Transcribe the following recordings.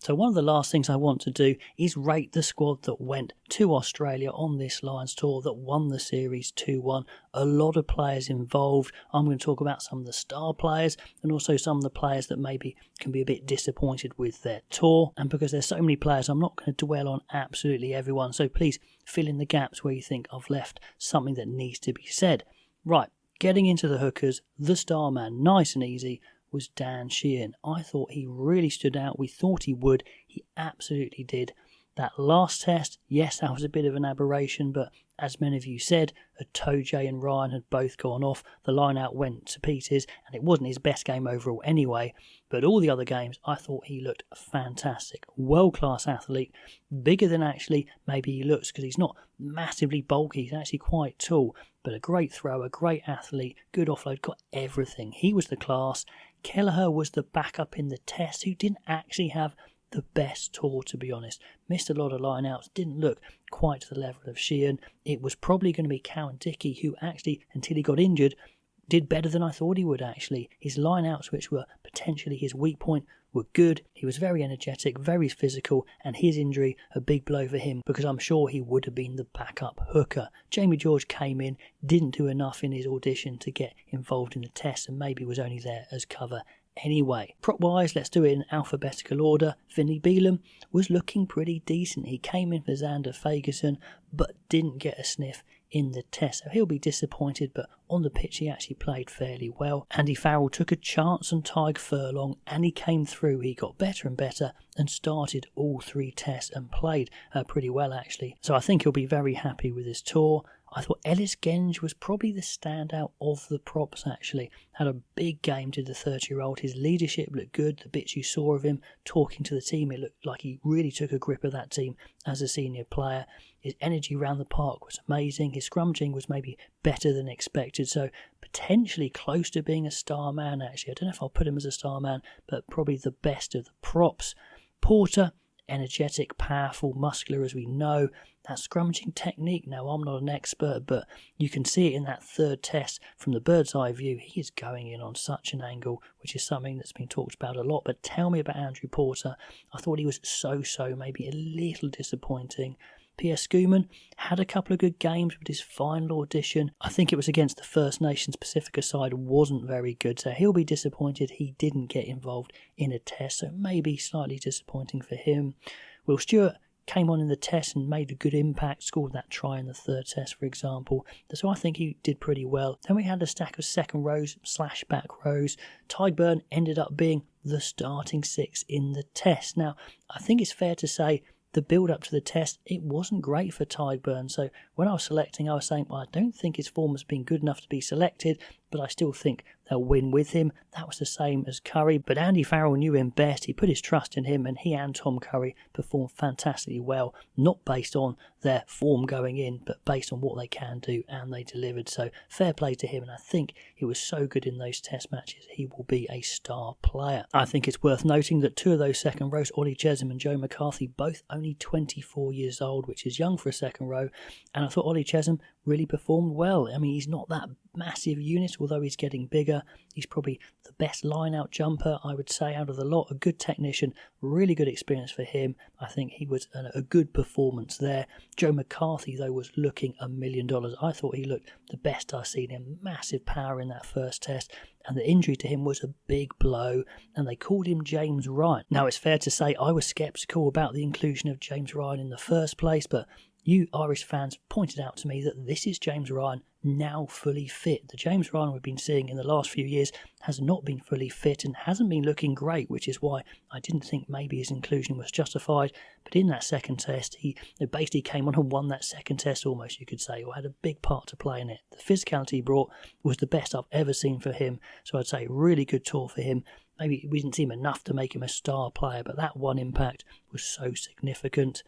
So one of the last things I want to do is rate the squad that went to Australia on this Lions tour that won the series 2-1. A lot of players involved. I'm going to talk about some of the star players and also some of the players that maybe can be a bit disappointed with their tour. And because there's so many players, I'm not going to dwell on absolutely everyone. So please fill in the gaps where you think I've left something that needs to be said. Right, getting into the hookers, the star man, nice and easy, was Dan Sheehan. I thought he really stood out. We thought he would. He absolutely did. That last test, yes, that was a bit of an aberration, but as many of you said, Atoje and Ryan had both gone off. The line-out went to pieces, and it wasn't his best game overall anyway. But all the other games, I thought he looked fantastic. World-class athlete. Bigger than actually maybe he looks, because he's not massively bulky. He's actually quite tall. But a great thrower, great athlete, good offload, got everything. He was the class. Kelleher was the backup in the test, who didn't actually have the best tour, to be honest. Missed a lot of line-outs, didn't look quite to the level of Sheehan. It was probably going to be Cowan Dickey, who actually, until he got injured, did better than I thought he would actually. His line-outs, which were potentially his weak point, were good. He was very energetic, very physical, and his injury, a big blow for him, because I'm sure he would have been the backup hooker. Jamie George came in, didn't do enough in his audition to get involved in the test, and maybe was only there as cover anyway. Prop-wise, let's do it in alphabetical order. Vinny Beelum was looking pretty decent. He came in for Xander Fagerson, but didn't get a sniff in the test, so he'll be disappointed, but on the pitch he actually played fairly well. Andy Farrell took a chance on Tyg Furlong, and he came through. He got better and better and started all 3 tests and played pretty well actually, so I think he'll be very happy with his tour. I thought Ellis Genge was probably the standout of the props actually. Had a big game, did the 30-year-old. His leadership looked good. The bits you saw of him talking to the team, it looked like he really took a grip of that team as a senior player. His energy around the park was amazing. His scrummaging was maybe better than expected, so potentially close to being a star man actually. I don't know if I'll put him as a star man, but probably the best of the props. Porter, energetic, powerful, muscular as we know. That scrummaging technique, now I'm not an expert, but you can see it in that 3rd test from the bird's eye view. He is going in on such an angle, which is something that's been talked about a lot. But tell me about Andrew Porter. I thought he was so, maybe a little disappointing. Pierre Schoeman had a couple of good games, but his final audition, I think it was against the First Nations Pacifica side, wasn't very good, so he'll be disappointed he didn't get involved in a test, so maybe slightly disappointing for him. Will Stewart came on in the test and made a good impact, scored that try in the 3rd test, for example, so I think he did pretty well. Then we had a stack of second rows / back rows. Tyburn ended up being the starting 6 in the test. Now, I think it's fair to say the build-up to the test, it wasn't great for Tyburn. So when I was selecting, I was saying, well, I don't think his form has been good enough to be selected, but I still think they'll win with him. That was the same as Curry, but Andy Farrell knew him best. He put his trust in him, and he and Tom Curry performed fantastically well, not based on their form going in, but based on what they can do, and they delivered. So fair play to him, and I think he was so good in those test matches, he will be a star player. I think it's worth noting that 2 of those second rows, Ollie Chesham and Joe McCarthy, both only 24 years old, which is young for a second row, and I thought Ollie Chesham really performed well. I mean, he's not that massive unit, although he's getting bigger. He's probably the best line-out jumper, I would say, out of the lot. A good technician, really good experience for him. I think he was a good performance there. Joe McCarthy, though, was looking $1 million. I thought he looked the best I've seen him. Massive power in that 1st test, and the injury to him was a big blow, and they called him James Ryan. Now, it's fair to say I was sceptical about the inclusion of James Ryan in the first place, but you Irish fans pointed out to me that this is James Ryan now fully fit. The James Ryan we've been seeing in the last few years has not been fully fit and hasn't been looking great, which is why I didn't think maybe his inclusion was justified. But in that 2nd test, he basically came on and won that 2nd test almost, you could say, or had a big part to play in it. The physicality he brought was the best I've ever seen for him, so I'd say really good tour for him. Maybe we didn't see him enough to make him a star player, but that one impact was so significant.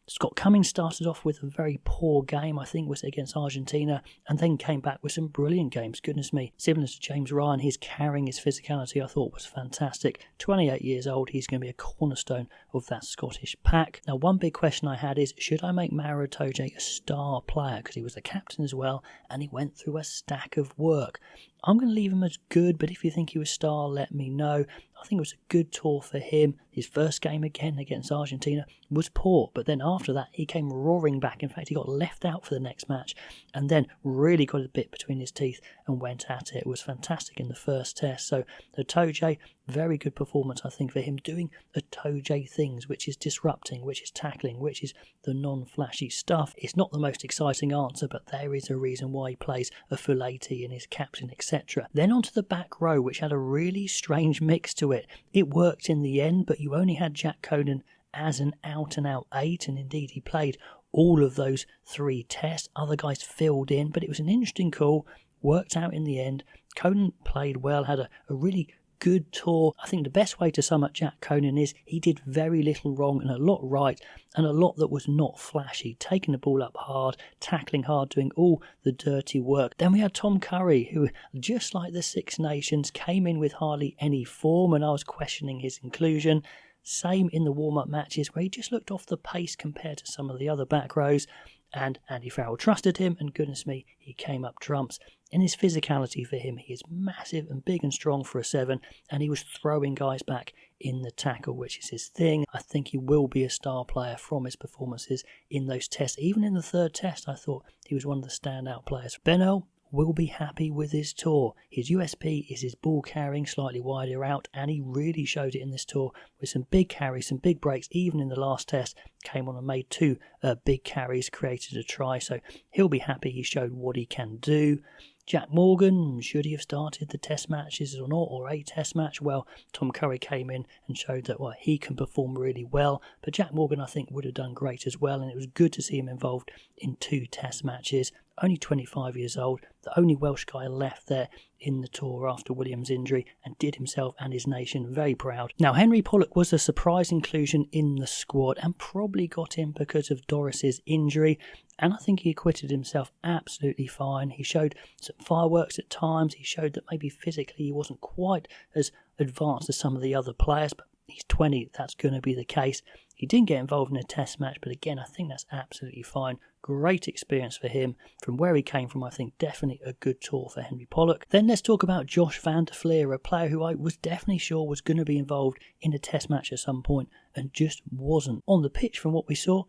Scott Cummings started off with a very poor game, I think was against Argentina, and then came back with some brilliant games. Goodness me. Similar to James Ryan, his carrying, his physicality I thought was fantastic. 28 years old, he's going to be a cornerstone of that Scottish pack. Now, one big question I had is, should I make Maro Itoje a star player? Because he was the captain as well, and he went through a stack of work. I'm going to leave him as good, but if you think he was star, let me know. I think it was a good tour for him. His first game again against Argentina was poor, but then after that he came roaring back. In fact, he got left out for the next match and then really got a bit between his teeth and went at it. It was fantastic in the first test. So the Toje, very good performance, I think, for him, doing the Toje things, which is disrupting, which is tackling, which is the non-flashy stuff. It's not the most exciting answer, but there is a reason why he plays a full 80 and is captain, etc. Then onto the back row, which had a really strange mix to it. It worked in the end, but you only had Jack Conan as an out-and-out 8, and indeed he played all of those 3 tests. Other guys filled in, but it was an interesting call, worked out in the end. Conan played well, had a really good tour. I think the best way to sum up Jack Conan is he did very little wrong and a lot right, and a lot that was not flashy, taking the ball up hard, tackling hard, doing all the dirty work. Then we had Tom Curry, who, just like the Six Nations, came in with hardly any form, and I was questioning his inclusion. Same in the warm-up matches, where he just looked off the pace compared to some of the other back rows, and Andy Farrell trusted him, and goodness me, he came up trumps. In his physicality for him, he is massive and big and strong for a 7, and he was throwing guys back in the tackle, which is his thing. I think he will be a star player from his performances in those tests. Even in the third test, I thought he was one of the standout players. Ben Earl will be happy with his tour. His USP is his ball carrying slightly wider out, and he really showed it in this tour with some big carries, some big breaks. Even in the last test, came on and made 2 big carries, created a try, so he'll be happy he showed what he can do. Jack Morgan, should he have started the test matches or not, or a test match? Well, Tom Curry came in and showed that he can perform really well, but Jack Morgan I think would have done great as well, and it was good to see him involved in 2 test matches. Only 25 years old, the only Welsh guy left there in the tour after Williams' injury, and did himself and his nation very proud. Now, Henry Pollock was a surprise inclusion in the squad and probably got in because of Doris's injury, and I think he acquitted himself absolutely fine. He showed some fireworks at times. He showed that maybe physically he wasn't quite as advanced as some of the other players, but he's 20, that's going to be the case. He didn't get involved in a test match, but again, I think that's absolutely fine. Great experience for him. From where he came from, I think definitely a good tour for Henry Pollock. Then let's talk about Josh van der Fleer, a player who I was definitely sure was going to be involved in a test match at some point and just wasn't. On the pitch, from what we saw,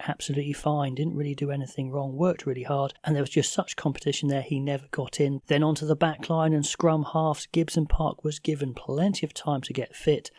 absolutely fine, didn't really do anything wrong, worked really hard, and there was just such competition there he never got in. Then onto the back line and scrum halves, Gibson Park was given plenty of time to get fit,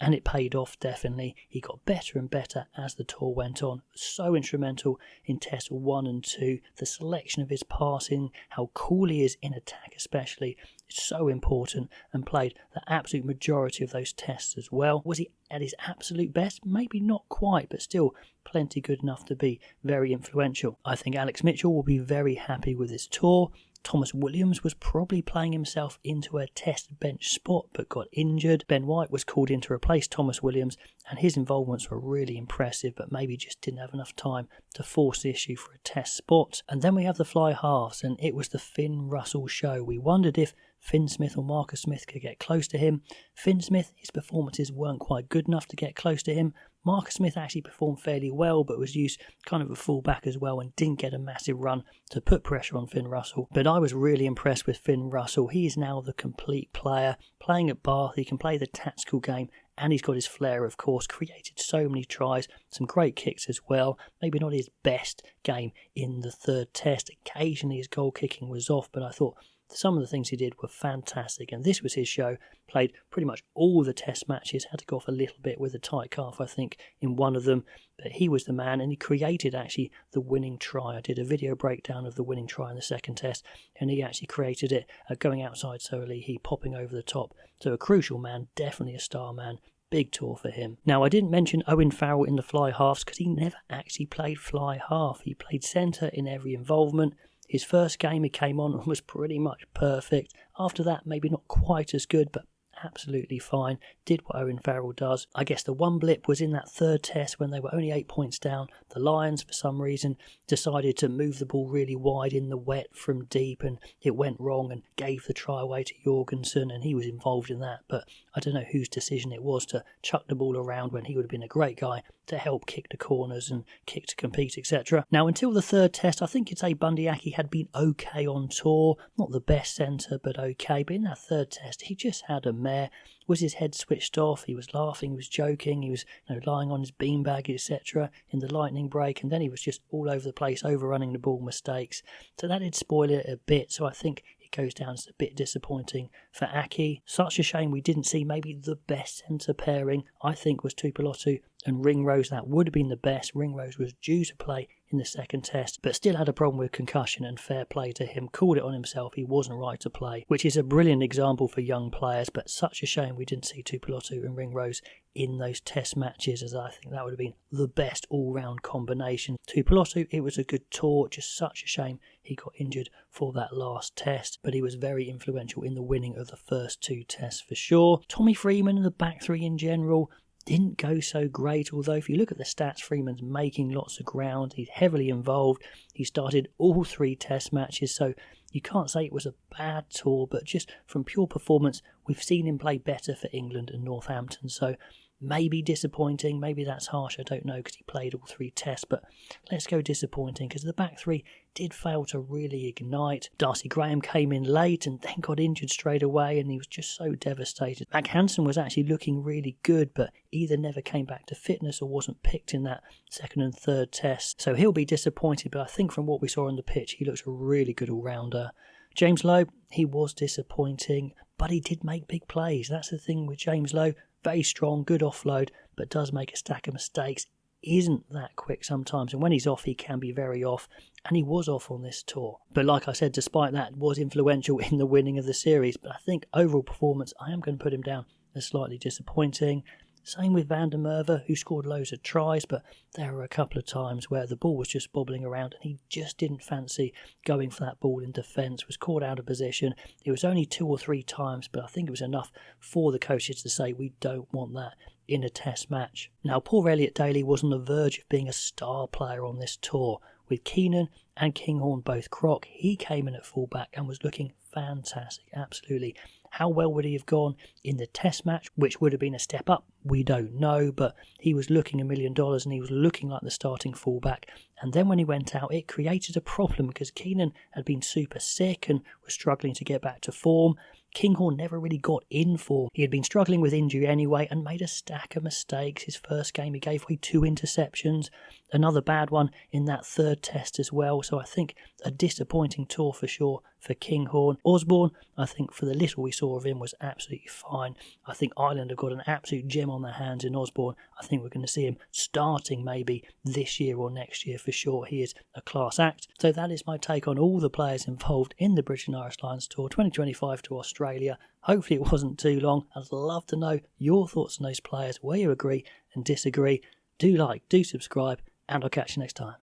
and it paid off definitely. He got better and better as the tour went on. So instrumental in tests 1 and 2. The selection of his passing, how cool he is in attack especially, is so important, and played the absolute majority of those tests as well. Was he at his absolute best? Maybe not quite, but still plenty good enough to be very influential. I think Alex Mitchell will be very happy with his tour. Thomas Williams was probably playing himself into a test bench spot but got injured. Ben White was called in to replace Thomas Williams, and his involvements were really impressive, but maybe just didn't have enough time to force the issue for a test spot. And then we have the fly halves, and it was the Finn Russell show. We wondered if Finn Smith or Marcus Smith could get close to him. Finn Smith, his performances weren't quite good enough to get close to him. Marcus Smith actually performed fairly well, but was used kind of a fullback as well and didn't get a massive run to put pressure on Finn Russell. But I was really impressed with Finn Russell. He is now the complete player. Playing at Bath, he can play the tactical game, and he's got his flair, of course. Created so many tries, some great kicks as well. Maybe not his best game in the third test. Occasionally his goal kicking was off, but I thought some of the things he did were fantastic, and this was his show. Played pretty much all the test matches, had to go off a little bit with a tight calf, I think, in one of them, but he was the man, and he created actually the winning try. I did a video breakdown of the winning try in the second test, and he actually created it, going outside solely, he popping over the top. So a crucial man, definitely a star man. Big tour for him. Now, I didn't mention Owen Farrell in the fly halves because he never actually played fly half. He played centre in every involvement. His first game he came on and was pretty much perfect. After that, maybe not quite as good, but absolutely fine, did what Owen Farrell does. I guess the one blip was in that third test when they were only 8 points down. The Lions, for some reason, decided to move the ball really wide in the wet from deep, and it went wrong and gave the try away to Jorgensen, and he was involved in that. But I don't know whose decision it was to chuck the ball around when he would have been a great guy to help kick the corners and kick to compete, etc. Now, until the third test, I think you'd say Bundee Aki had been okay on tour. Not the best centre, but okay. But in that third test, he just had a mare. Was his head switched off? He was laughing, he was joking, he was lying on his beanbag, etc. in the lightning break, and then he was just all over the place, overrunning the ball, mistakes. So that did spoil it a bit, so I think it goes down as a bit disappointing for Aki. Such a shame we didn't see maybe the best centre pairing, I think, was Tuipulotu and Ringrose. That would have been the best. Ringrose was due to play in the second test, but still had a problem with concussion, and fair play to him, called it on himself. He wasn't right to play, which is a brilliant example for young players, but such a shame we didn't see Tuipulotu and Ringrose in those test matches, as I think that would have been the best all-round combination. Tuipulotu, it was a good tour, just such a shame he got injured for that last test, but he was very influential in the winning of the first 2 tests for sure. Tommy Freeman and the back 3 in general didn't go so great, although if you look at the stats, Freeman's making lots of ground, he's heavily involved, he started all 3 test matches, so you can't say it was a bad tour, but just from pure performance, we've seen him play better for England and Northampton, so maybe disappointing, maybe that's harsh, I don't know, because he played all 3 tests, but let's go disappointing, because the back 3 did fail to really ignite. Darcy Graham came in late and then got injured straight away, and he was just so devastated. Mac Hansen was actually looking really good, but either never came back to fitness or wasn't picked in that second and third test, so he'll be disappointed, but I think from what we saw on the pitch, he looks a really good all-rounder. James Lowe, he was disappointing, but he did make big plays. That's the thing with James Lowe. Very strong, good offload, but does make a stack of mistakes. Isn't that quick sometimes, and when he's off, he can be very off, and he was off on this tour. But like I said, despite that, was influential in the winning of the series. But I think overall performance, I am going to put him down as slightly disappointing. Same with Van der Merwe, who scored loads of tries, but there were a couple of times where the ball was just bobbling around and he just didn't fancy going for that ball in defence, was caught out of position. It was only 2 or 3 times, but I think it was enough for the coaches to say we don't want that in a test match. Now, poor Elliot Daly was on the verge of being a star player on this tour. With Keenan and Kinghorn both croc, he came in at fullback and was looking fantastic, absolutely. How well would he have gone in the test match, which would have been a step up? We don't know, but he was looking $1 million and he was looking like the starting fullback. And then when he went out, it created a problem because Keenan had been super sick and was struggling to get back to form. Kinghorn never really got in form. He had been struggling with injury anyway and made a stack of mistakes. His first game he gave away 2 interceptions, another bad one in that third test as well. So I think a disappointing tour for sure for Kinghorn. Osborne, I think for the little we saw of him, was absolutely fine. I think Ireland have got an absolute gem on their hands in Osborne. I think we're going to see him starting maybe this year or next year for sure. He is a class act. So that is my take on all the players involved in the British and Irish Lions Tour 2025 to Australia. Hopefully it wasn't too long. I'd love to know your thoughts on those players, where you agree and disagree. Do like, do subscribe, and I'll catch you next time.